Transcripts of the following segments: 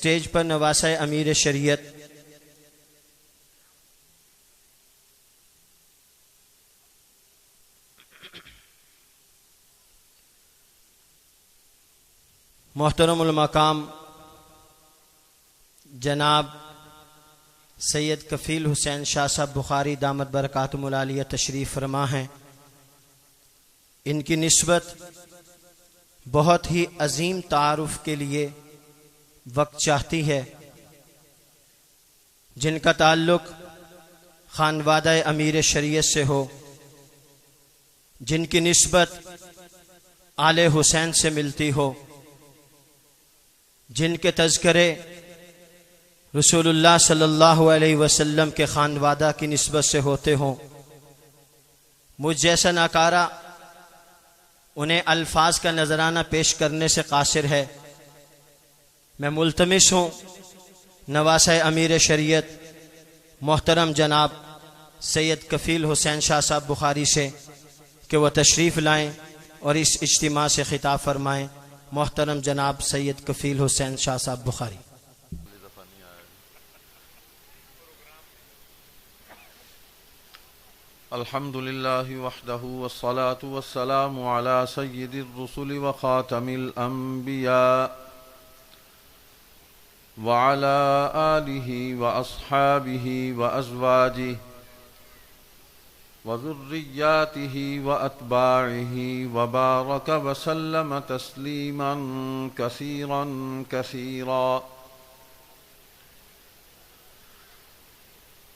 Stage پر نواسہ امیر شریعت محترم المقام جناب سید کفیل حسین شاہ صاحب بخاری دامت برکاتہم العالیہ تشریف فرما ہیں۔ ان کی نسبت بہت ہی عظیم تعارف کے لیے وقت چاہتی ہے، جن کا تعلق خانوادہ امیر شریعت سے ہو، جن کی نسبت آل حسین سے ملتی ہو، جن کے تذکرے رسول اللہ صلی اللہ علیہ وسلم کے خانوادہ کی نسبت سے ہوتے ہوں، مجھ جیسا ناکارہ انہیں الفاظ کا نذرانہ پیش کرنے سے قاصر ہے۔ میں ملتمس ہوں نواسہ امیر شریعت محترم جناب سید کفیل حسین شاہ صاحب بخاری سے کہ وہ تشریف لائیں اور اس اجتماع سے خطاب فرمائیں۔ محترم جناب سید کفیل حسین شاہ صاحب بخاری۔ الحمد للہ وحدہ والصلاة والسلام علی سید الرسل وخاتم الانبیاء وعلى آلہ واصحابہ وازواجہ وذریاتہ واتباعہ وبارک وسلم تسلیما کثیرا کثیرا۔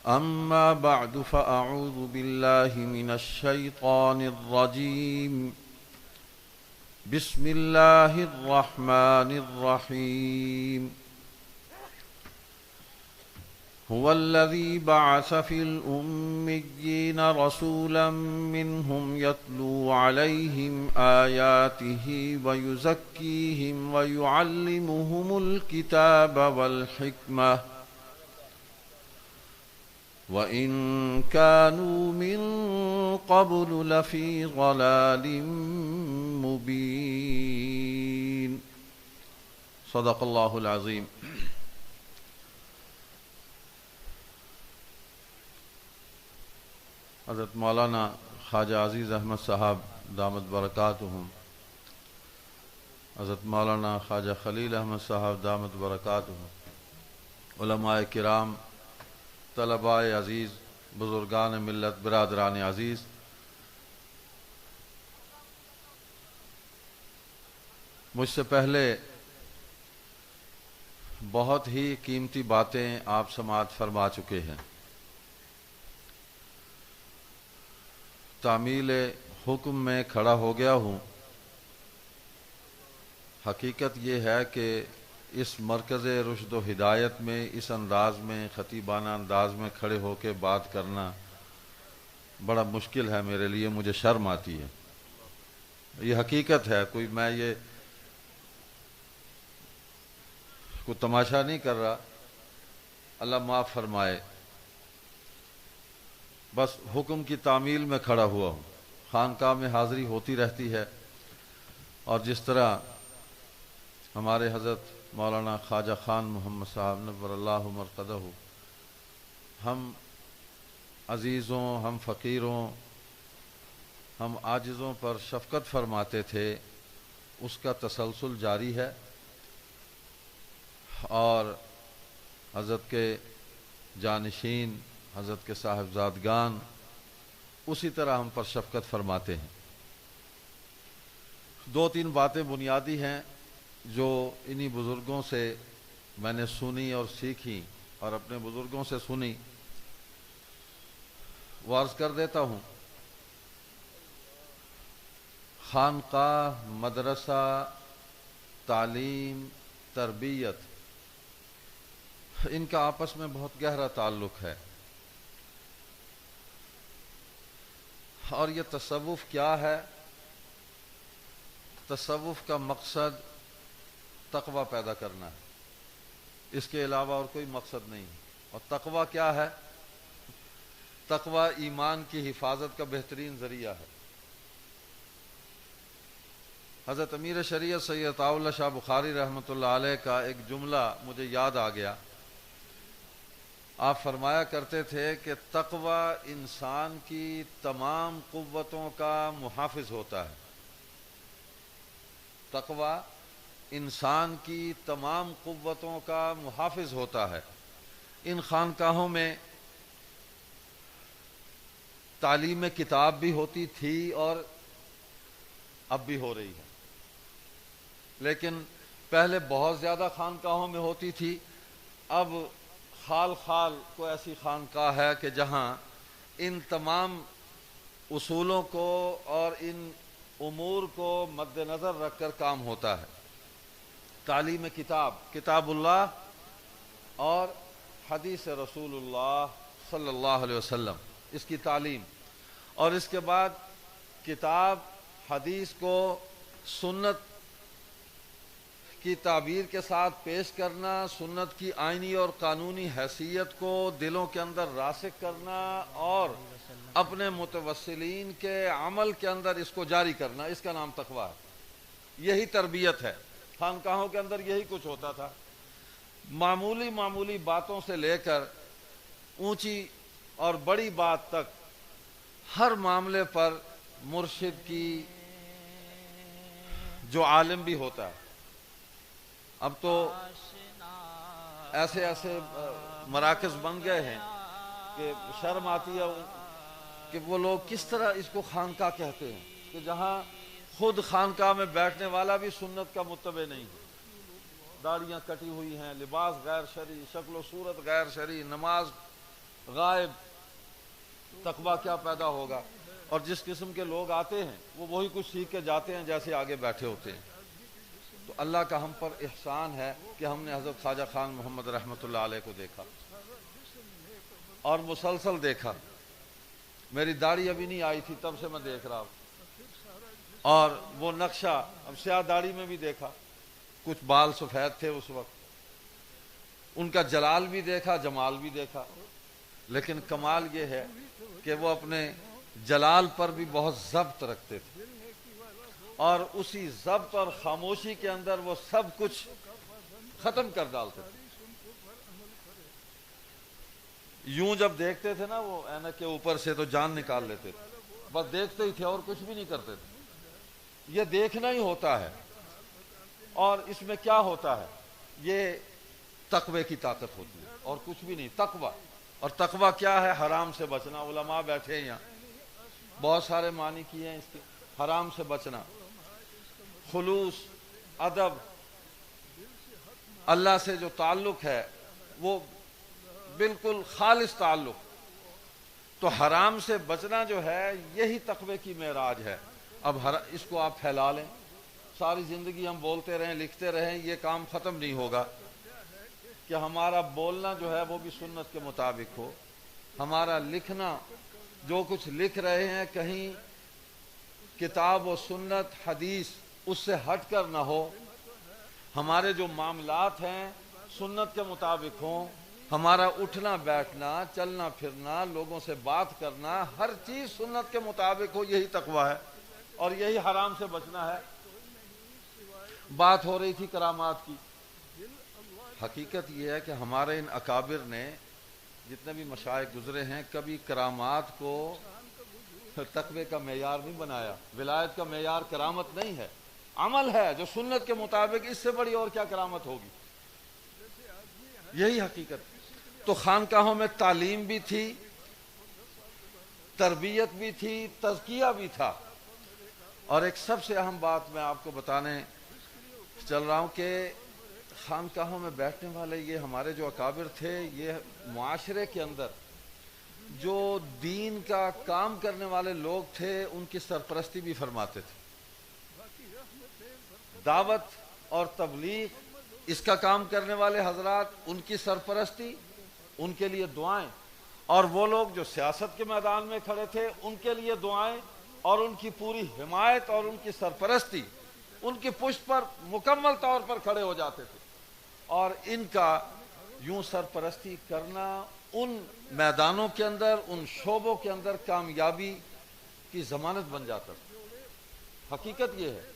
اما بعد فاعوذ باللہ من الشیطان الرجیم بسم اللہ الرحمن الرحیم۔ هو الذي بعث في الأميين رسولا منهم يتلو عليهم آياته ويزكيهم ويعلمهم الكتاب والحكمة وإن كانوا من قبل لفي ضلال مبين۔ صدق الله العظيم۔ حضرت مولانا خواجہ عزیز احمد صاحب دامت برکاتہم، حضرت مولانا خواجہ خلیل احمد صاحب دامت برکاتہم، علماء کرام، طلباء عزیز، بزرگان ملت، برادران عزیز، مجھ سے پہلے بہت ہی قیمتی باتیں آپ سماعت فرما چکے ہیں۔ تعمیل حکم میں کھڑا ہو گیا ہوں۔ حقیقت یہ ہے کہ اس مرکز رشد و ہدایت میں اس انداز میں خطیبانہ انداز میں کھڑے ہو کے بات کرنا بڑا مشکل ہے میرے لیے، مجھے شرم آتی ہے، یہ حقیقت ہے، کوئی میں یہ کوئی تماشا نہیں کر رہا، اللہ معاف فرمائے، بس حکم کی تعمیل میں کھڑا ہوا ہوں۔ خانقاہ میں حاضری ہوتی رہتی ہے، اور جس طرح ہمارے حضرت مولانا خواجہ خان محمد صاحب نور اللہ مرقدہ، ہم عزیزوں، ہم فقیروں، ہم عاجزوں پر شفقت فرماتے تھے، اس کا تسلسل جاری ہے، اور حضرت کے جانشین، حضرت کے صاحبزادگان اسی طرح ہم پر شفقت فرماتے ہیں۔ دو تین باتیں بنیادی ہیں جو انہی بزرگوں سے میں نے سنی اور سیکھی اور اپنے بزرگوں سے سنی، وہ عرض کر دیتا ہوں۔ خانقاہ، مدرسہ، تعلیم، تربیت، ان کا آپس میں بہت گہرا تعلق ہے، اور یہ تصوف کیا ہے؟ تصوف کا مقصد تقوی پیدا کرنا ہے، اس کے علاوہ اور کوئی مقصد نہیں۔ اور تقوی کیا ہے؟ تقوی ایمان کی حفاظت کا بہترین ذریعہ ہے۔ حضرت امیر شریعت سید عطاء اللہ شاہ بخاری رحمۃ اللہ علیہ کا ایک جملہ مجھے یاد آ گیا. آپ فرمایا کرتے تھے کہ تقوی انسان کی تمام قوتوں کا محافظ ہوتا ہے. تقوی انسان کی تمام قوتوں کا محافظ ہوتا ہے. ان خانقاہوں میں تعلیم کتاب بھی ہوتی تھی اور اب بھی ہو رہی ہے، لیکن پہلے بہت زیادہ خانقاہوں میں ہوتی تھی. اب خال خال کو ایسی خانقاہ ہے کہ جہاں ان تمام اصولوں کو اور ان امور کو مد نظر رکھ کر کام ہوتا ہے. تعلیم کتاب، کتاب اللہ اور حدیث رسول اللہ صلی اللہ علیہ وسلم، اس کی تعلیم، اور اس کے بعد کتاب حدیث کو سنت کی تعبیر کے ساتھ پیش کرنا، سنت کی آئینی اور قانونی حیثیت کو دلوں کے اندر راسخ کرنا اور اپنے متوسلین کے عمل کے اندر اس کو جاری کرنا، اس کا نام تقویٰ ہے. یہی تربیت ہے. خانقاہوں کے اندر یہی کچھ ہوتا تھا. معمولی معمولی باتوں سے لے کر اونچی اور بڑی بات تک ہر معاملے پر مرشد کی جو عالم بھی ہوتا ہے. اب تو ایسے ایسے مراکز بن گئے ہیں کہ شرم آتی ہے کہ وہ لوگ کس طرح اس کو خانقاہ کہتے ہیں، کہ جہاں خود خانقاہ میں بیٹھنے والا بھی سنت کا متبع نہیں ہے. داڑیاں کٹی ہوئی ہیں، لباس غیر شرعی، شکل و صورت غیر شرعی، نماز غائب. تقویٰ کیا پیدا ہوگا؟ اور جس قسم کے لوگ آتے ہیں وہ وہی کچھ سیکھ کے جاتے ہیں جیسے آگے بیٹھے ہوتے ہیں. تو اللہ کا ہم پر احسان ہے کہ ہم نے حضرت خواجہ خان محمد رحمۃ اللہ علیہ کو دیکھا اور مسلسل دیکھا. میری داڑھی ابھی نہیں آئی تھی تب سے میں دیکھ رہا ہوں، اور وہ نقشہ اب سیاہ داڑھی میں بھی دیکھا. کچھ بال سفید تھے اس وقت، ان کا جلال بھی دیکھا، جمال بھی دیکھا. لیکن کمال یہ ہے کہ وہ اپنے جلال پر بھی بہت ضبط رکھتے تھے، اور اسی ضبط اور خاموشی کے اندر وہ سب کچھ ختم کر ڈالتے تھے. یوں جب دیکھتے تھے نا وہ اینک کے اوپر سے تو جان نکال لیتے تھے. بس دیکھتے ہی تھے اور کچھ بھی نہیں کرتے تھے. یہ دیکھنا ہی ہوتا ہے. اور اس میں کیا ہوتا ہے؟ یہ تقوی کی طاقت ہوتی ہے اور کچھ بھی نہیں. تقوی، اور تقوی کیا ہے؟ حرام سے بچنا. علماء بیٹھے ہیں یہاں، بہت سارے معنی کیے ہیں اس کے. حرام سے بچنا، خلوص، ادب، اللہ سے جو تعلق ہے وہ بالکل خالص تعلق. تو حرام سے بچنا جو ہے یہی تقوی کی معراج ہے. اب اس کو آپ پھیلا لیں، ساری زندگی ہم بولتے رہیں، لکھتے رہیں، یہ کام ختم نہیں ہوگا کہ ہمارا بولنا جو ہے وہ بھی سنت کے مطابق ہو. ہمارا لکھنا، جو کچھ لکھ رہے ہیں کہیں کتاب و سنت حدیث اس سے ہٹ کر نہ ہو. ہمارے جو معاملات ہیں سنت کے مطابق ہوں. ہمارا اٹھنا بیٹھنا، چلنا پھرنا، لوگوں سے بات کرنا، ہر چیز سنت کے مطابق ہو. یہی تقویٰ ہے اور یہی حرام سے بچنا ہے. بات ہو رہی تھی کرامات کی. حقیقت یہ ہے کہ ہمارے ان اکابر نے جتنے بھی مشائخ گزرے ہیں کبھی کرامات کو تقوی کا معیار نہیں بنایا. ولایت کا معیار کرامت نہیں ہے، عمل ہے جو سنت کے مطابق. اس سے بڑی اور کیا کرامت ہوگی؟ یہی حقیقت. تو خانقاہوں میں تعلیم بھی تھی، تربیت بھی تھی، تزکیہ بھی تھا. اور ایک سب سے اہم بات میں آپ کو بتانے چل رہا ہوں کہ خانقاہوں میں بیٹھنے والے یہ ہمارے جو اکابر تھے، یہ معاشرے کے اندر جو دین کا کام کرنے والے لوگ تھے ان کی سرپرستی بھی فرماتے تھے. دعوت اور تبلیغ اس کا کام کرنے والے حضرات، ان کی سرپرستی، ان کے لیے دعائیں. اور وہ لوگ جو سیاست کے میدان میں کھڑے تھے ان کے لیے دعائیں اور ان کی پوری حمایت اور ان کی سرپرستی. ان کی پشت پر مکمل طور پر کھڑے ہو جاتے تھے. اور ان کا یوں سرپرستی کرنا ان میدانوں کے اندر، ان شعبوں کے اندر کامیابی کی ضمانت بن جاتا تھا. حقیقت یہ ہے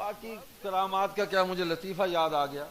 باقی کرامات کا کیا، مجھے لطیفہ یاد آ گیا.